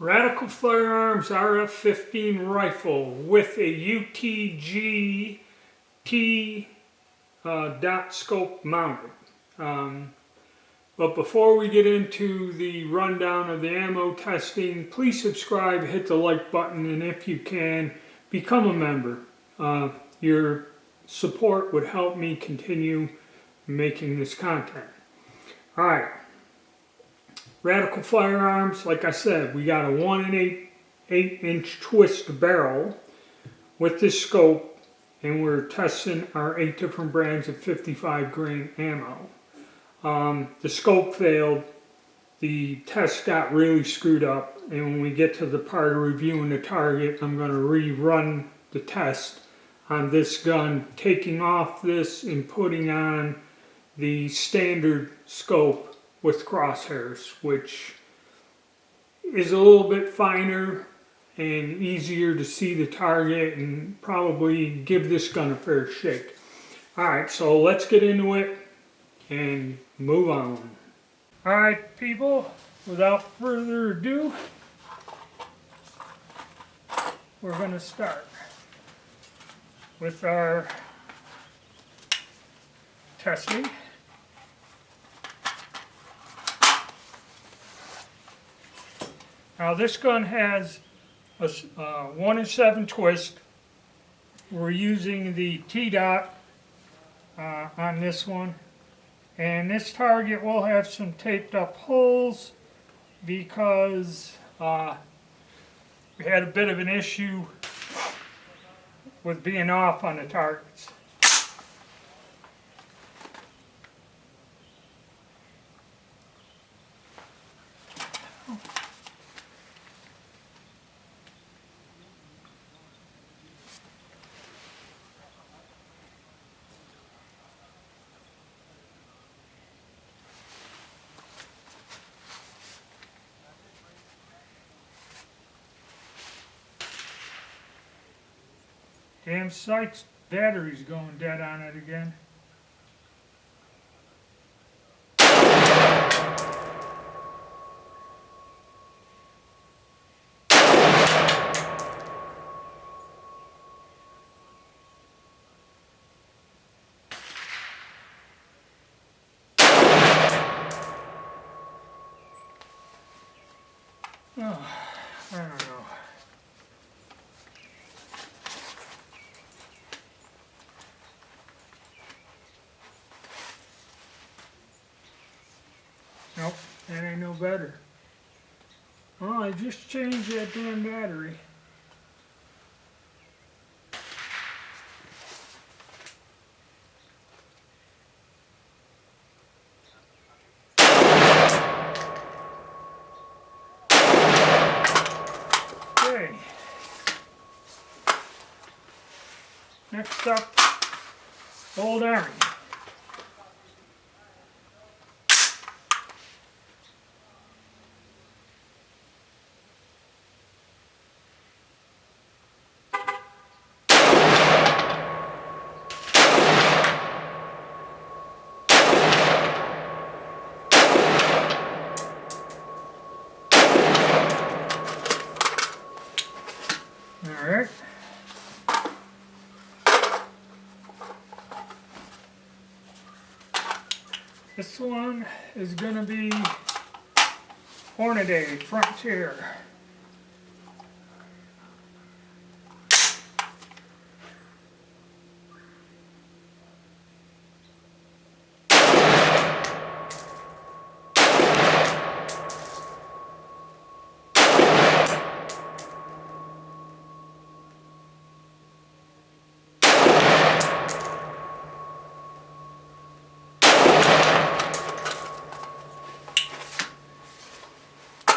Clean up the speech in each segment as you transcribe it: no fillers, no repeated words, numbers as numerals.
Radical Firearms RF-15 rifle with a UTG dot scope mounted. But before we get into the rundown of the ammo testing, please subscribe, hit the like button, and if you can, become a member. Your support would help me continue making this content. Alright, Radical Firearms, like I said, we got a 1 1/8" twist barrel with this scope, and we're testing our 8 different brands of 55 grain ammo. The scope failed, the test got really screwed up, and when we get to the part of reviewing the target, I'm going to rerun the test on this gun, taking off this and putting on the standard scope with crosshairs, which is a little bit finer and easier to see the target and probably give this gun a fair shake. Alright, so let's get into it and move on. Alright people, without further ado, we're going to start with our testing. Now this gun has a 1/7 twist. We're using the T-dot on this one. And this target will have some taped up holes because we had a bit of an issue with being off on the targets. Damn sight's battery's going dead on it again. Oh, I don't know. Nope, that ain't no better. Oh, I just changed that damn battery. Okay. Next up, Old Army. Alright. This one is going to be Hornady Frontier.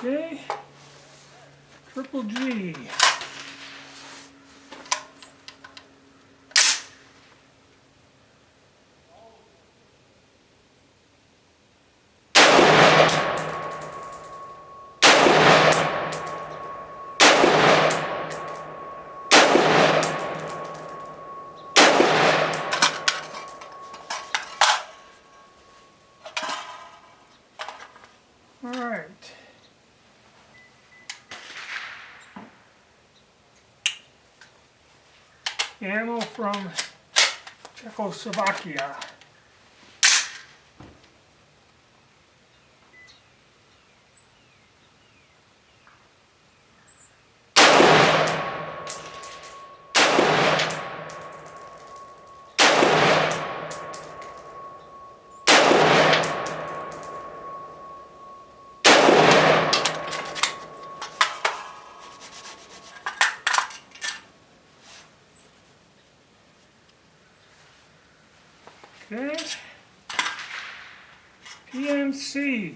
Okay, Triple G. All right. ammo from Czechoslovakia. Okay, PMC.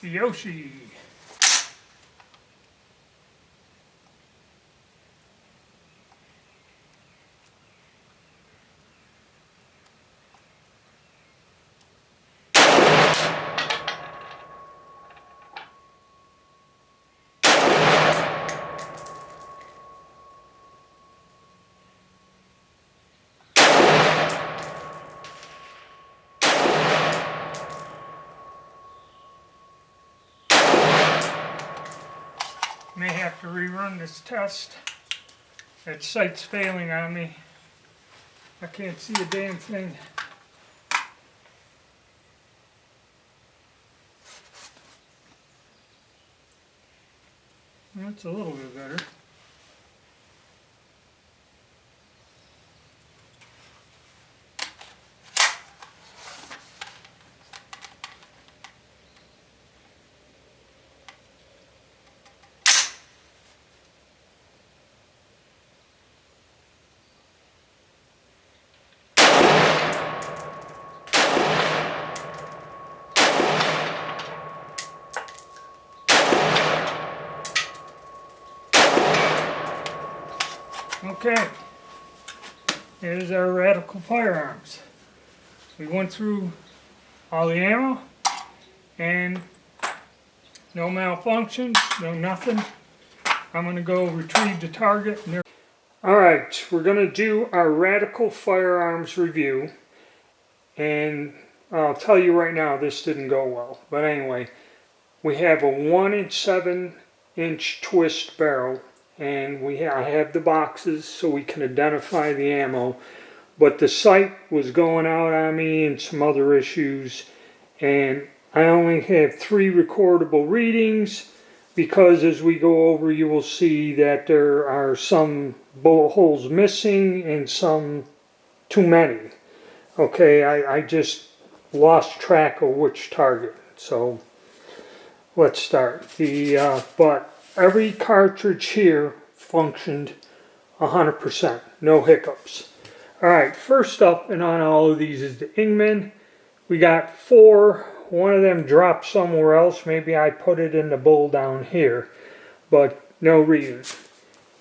Yoshi. May have to rerun this test. That sight's failing on me. I can't see a damn thing. That's a little bit better. Okay, here's our Radical Firearms. We went through all the ammo and no malfunctions, no nothing. I'm going to go retrieve the target. Alright, we're going to do our Radical Firearms review, and I'll tell you right now this didn't go well. But anyway, we have a 1 7" twist barrel. And I have the boxes so we can identify the ammo, but the sight was going out on me and some other issues, and I only have 3 recordable readings because as we go over you will see that there are some bullet holes missing and some too many. Okay, I just lost track of which target, so let's start. But every cartridge here functioned 100%, no hiccups. Alright, first up and on all of these is the Ingman. We got 4, one of them dropped somewhere else, maybe I put it in the bowl down here, but no reason.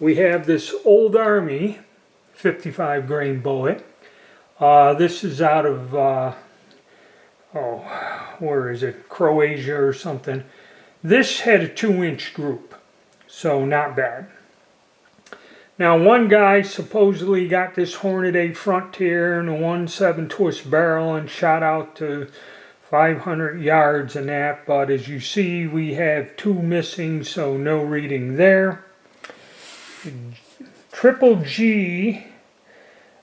We have this Old Army 55 grain bullet. This is out of, where is it, Croatia or something. This had a 2" group, so not bad. Now one guy supposedly got this Hornet A Frontier and a 1 7" twist barrel and shot out to 500 yards and that, but as you see we have 2 missing, so no reading there. Triple G,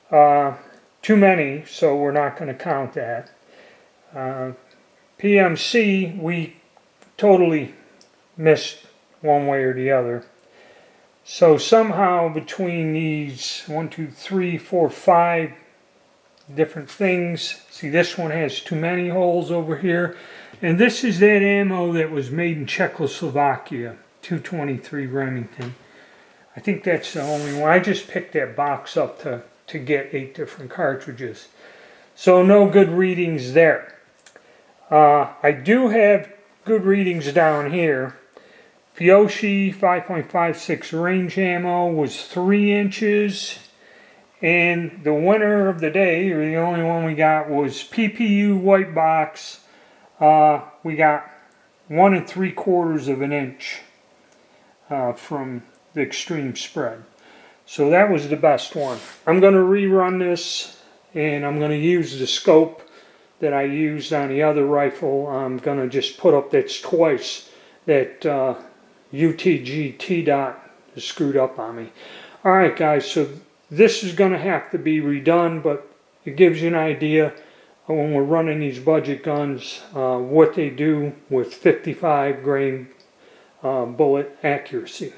too many, so we're not going to count that. PMC, we totally missed one way or the other. So somehow between these 1, 2, 3, 4, 5 different things, see this one has too many holes over here, and this is that ammo that was made in Czechoslovakia, 223 Remington. I think that's the only one. I just picked that box up to get 8 different cartridges. So no good readings there. I do have good readings down here. Fiyoshi 5.56 range ammo was 3 inches. And the winner of the day, or the only one we got, was PPU white box. We got 1 3/4 of an inch from the extreme spread. So that was the best one. I'm going to rerun this, and I'm going to use the scope that I used on the other rifle. I'm going to just put up that's twice that UTG T-dot is screwed up on me. Alright guys, so this is going to have to be redone, but it gives you an idea when we're running these budget guns, what they do with 55 grain bullet accuracy.